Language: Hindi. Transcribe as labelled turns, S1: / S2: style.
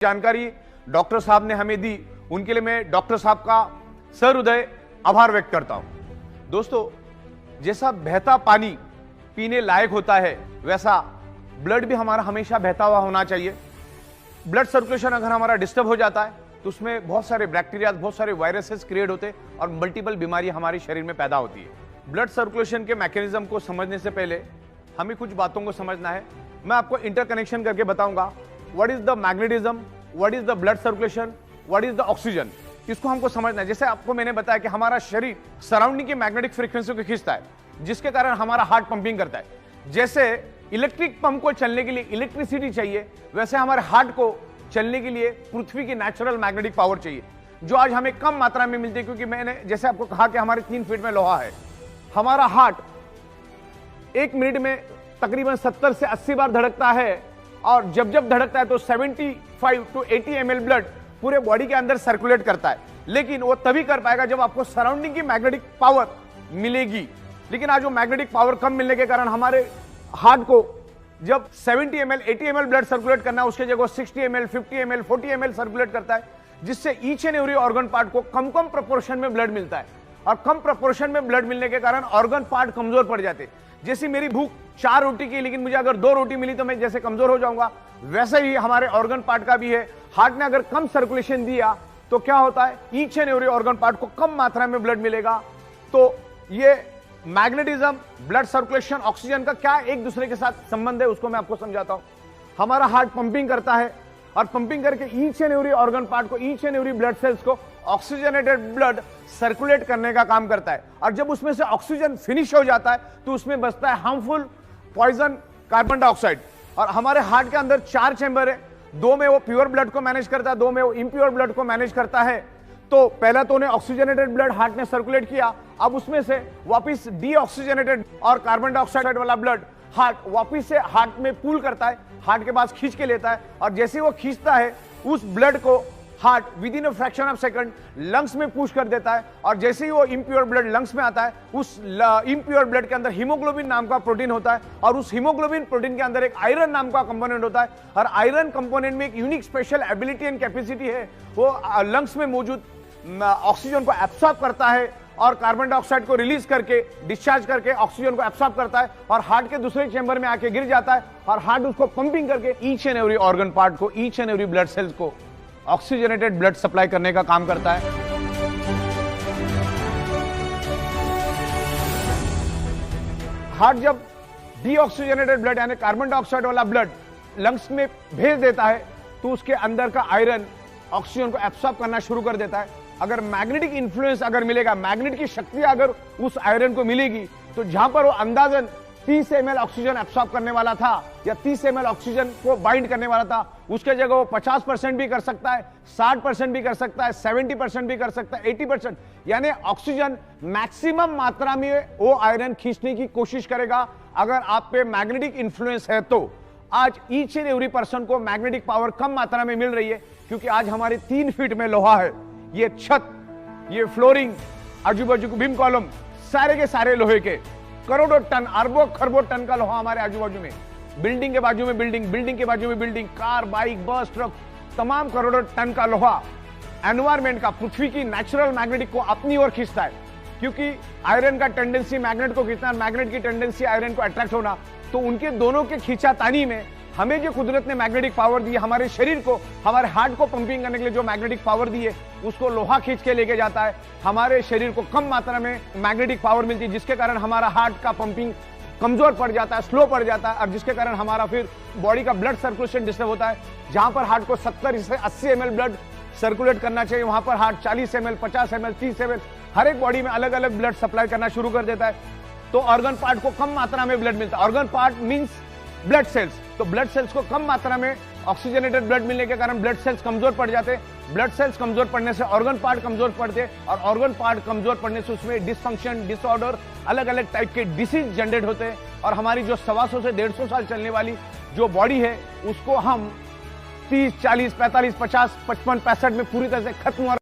S1: जानकारी डॉक्टर साहब ने हमें दी, उनके लिए मैं डॉक्टर साहब का सहृदय आभार व्यक्त करता हूं। दोस्तों, जैसा बहता पानी पीने लायक होता है, वैसा ब्लड भी हमारा हमेशा बहता हुआ होना चाहिए। ब्लड सर्कुलेशन अगर हमारा डिस्टर्ब हो जाता है तो उसमें बहुत सारे बैक्टीरिया, बहुत सारे वायरसेस क्रिएट होते हैं और मल्टीपल बीमारी हमारे शरीर में पैदा होती है। ब्लड सर्कुलेशन के मैकेनिज्म को समझने से पहले हमें कुछ बातों को समझना है। मैं आपको इंटरकनेक्शन करके बताऊंगा। What is the magnetism, what is the blood circulation, what is the oxygen, इसको हमको समझना है। जैसे आपको मैंने बताया कि हमारा शरीर सराउंडिंग की मैग्नेटिक फ्रीक्वेंसी को खींचता है, जिसके कारण हमारा हार्ट पंपिंग करता है। जैसे इलेक्ट्रिक पंप को चलने के लिए इलेक्ट्रिसिटी चाहिए, वैसे हमारे हार्ट को चलने के लिए पृथ्वी की नेचुरल मैग्नेटिक पावर चाहिए, जो आज हमें कम मात्रा में मिलती है। क्योंकि मैंने जैसे आपको कहा कि हमारे 3 फीट में लोहा है। हमारा हार्ट 1 मिनट में तकरीबन 70 से 80 बार धड़कता है, और जब जब धड़कता है तो 75 to 80 ml ब्लड पूरे बॉडी के अंदर सर्कुलेट करता है। लेकिन वो तभी कर पाएगा जब आपको सराउंडिंग की मैग्नेटिक पावर मिलेगी। लेकिन आज वो मैग्नेटिक पावर कम मिलने के कारण हमारे हार्ट को जब 70 ml 80 ml ब्लड सर्कुलेट करना है, उसके जगह 60 ml 50 ml 40 ml सर्कुलेट करता है, जिससे each and every organ part को कम कम प्रोपोर्शन में ब्लड मिलता है। और कम प्रोपोर्शन में ब्लड मिलने के कारण ऑर्गन पार्ट कमजोर पड़ जाते। जैसी मेरी भूख 4 रोटी की, लेकिन मुझे अगर 2 रोटी मिली तो मैं जैसे कमजोर हो जाऊंगा, वैसे ही हमारे ऑर्गन पार्ट का भी है। हार्ट ने अगर कम सर्कुलेशन दिया तो क्या होता है, each and every organ part को कम मात्रा में ब्लड मिलेगा। तो ये मैग्नेटिज्म, ब्लड सर्कुलेशन, ऑक्सीजन का क्या एक दूसरे के साथ संबंध है, उसको मैं आपको समझाता हूं। हमारा हार्ट पंपिंग करता है और पंपिंग करके each and every organ part को, each and every blood cells को ऑक्सीजनेटेड ब्लड सर्कुलेट करने का काम करता है। और जब उसमें से ऑक्सीजन फिनिश हो जाता है तो उसमें बचता है हार्मफुल पॉइजन कार्बन डाइऑक्साइड। और हमारे हार्ट के अंदर 4 चैम्बर है, 2 में वो प्योर ब्लड को मैनेज करता है, 2 में वो इम्प्योर ब्लड को मैनेज करता है। तो पहला तो उन्हें ऑक्सीजनेटेड ब्लड हार्ट ने सर्कुलेट किया, अब उसमें से वापस डीऑक्सीजनेटेड और कार्बन डाइऑक्साइड वाला ब्लड हार्ट वापस से हार्ट में पूल करता है, हार्ट के पास खींच के लेता है। और जैसे वो खींचता है उस ब्लड को heart with in a fraction of second lungs में पुश कर देता है। और जैसे ही वो इम्प्योर ब्लड लंग्स में आता है, उस इम्प्योर ब्लड के अंदर हीमोग्लोबिन नाम का प्रोटीन होता है, और उस हीमोग्लोबिन प्रोटीन के अंदर एक आयरन नाम का कंपोनेंट होता है। और आयरन कंपोनेंट में एक unique special ability and capacity है, वो लंग्स में मौजूद ऑक्सीजन को एब्सॉर्ब करता है और कार्बन डाइऑक्साइड को रिलीज करके, डिस्चार्ज करके ऑक्सीजन को एब्सॉर्ब करता है और हार्ट के दूसरे चैम्बर में आके गिर जाता है। और हार्ट उसको पंपिंग करके each and every organ part को, each and every blood cells को ऑक्सीजनेटेड ब्लड सप्लाई करने का काम करता है। हार्ट जब डीऑक्सीजनेटेड ब्लड यानी कार्बन डाइऑक्साइड वाला ब्लड लंग्स में भेज देता है तो उसके अंदर का आयरन ऑक्सीजन को एब्सॉर्ब करना शुरू कर देता है। अगर मैग्नेटिक इन्फ्लुएंस अगर मिलेगा, मैग्नेट की शक्ति अगर उस आयरन को मिलेगी, तो जहां पर वो अंदाजन 30 ml ऑक्सीजन एब्सॉर्ब करने वाला था या 30 ml ऑक्सीजन को बाइंड करने वाला था, उसके जगह वो 50% भी कर सकता है, 60% भी कर सकता है, 70% भी कर सकता है, 80%। यानी ऑक्सीजन मैक्सिमम मात्रा में वो आयरन खींचने की कोशिश करेगा अगर आप पे मैग्नेटिक इन्फ्लुएंस है तो। आज ईच एंड एवरी पर्सन को मैग्नेटिक पावर कम मात्रा में मिल रही है, क्योंकि आज हमारे 3 फीट में लोहा है। ये छत, ये फ्लोरिंग, आजू बाजू बीम कॉलम, सारे के सारे लोहे के, करोड़ों टन, अरबों खरबों टन का लोहा हमारे आजू बाजू में, बिल्डिंग के बाजू में बिल्डिंग, बिल्डिंग के बाजू में बिल्डिंग, कार, बाइक, बस, ट्रक, तमाम करोड़ों टन का लोहा एनवायरमेंट का, पृथ्वी की नेचुरल मैग्नेटिक को अपनी ओर खींचता है। क्योंकि आयरन का टेंडेंसी मैग्नेट को खींचना, मैग्नेट की टेंडेंसी आयरन को अट्रैक्ट होना, तो उनके दोनों के खींचातानी में हमें जो कुदरत ने मैग्नेटिक पावर दी है, हमारे शरीर को, हमारे हार्ट को पंपिंग करने के लिए जो मैग्नेटिक पावर दी है, उसको लोहा खींच के लेके जाता है। हमारे शरीर को कम मात्रा में मैग्नेटिक पावर मिलती है, जिसके कारण हमारा हार्ट का पंपिंग कमजोर पड़ जाता है, स्लो पड़ जाता है, और जिसके कारण हमारा फिर बॉडी का ब्लड सर्कुलेशन डिस्टर्ब होता है। जहां पर हार्ट को 70 से 80 ml ब्लड सर्कुलेट करना चाहिए, वहां पर हार्ट 40 ml, 50 ml, 30 ml हर एक बॉडी में अलग अलग ब्लड सप्लाई करना शुरू कर देता है। तो ऑर्गन पार्ट को कम मात्रा में ब्लड मिलता है। Organ part means blood cells, तो ब्लड सेल्स को कम मात्रा में ऑक्सीजनेटेड ब्लड मिलने के कारण ब्लड सेल्स कमजोर पड़ जाते। ब्लड सेल्स कमजोर पड़ने से ऑर्गन पार्ट कमजोर पड़ते, और ऑर्गन पार्ट कमजोर पड़ने से उसमें डिसफंक्शन, डिसऑर्डर, अलग अलग टाइप के डिसीज जनरेट होते हैं। और हमारी जो 125 से 150 साल चलने वाली जो बॉडी है, उसको हम 30, 40, 45, 50, 55, 65 में पूरी तरह से खत्म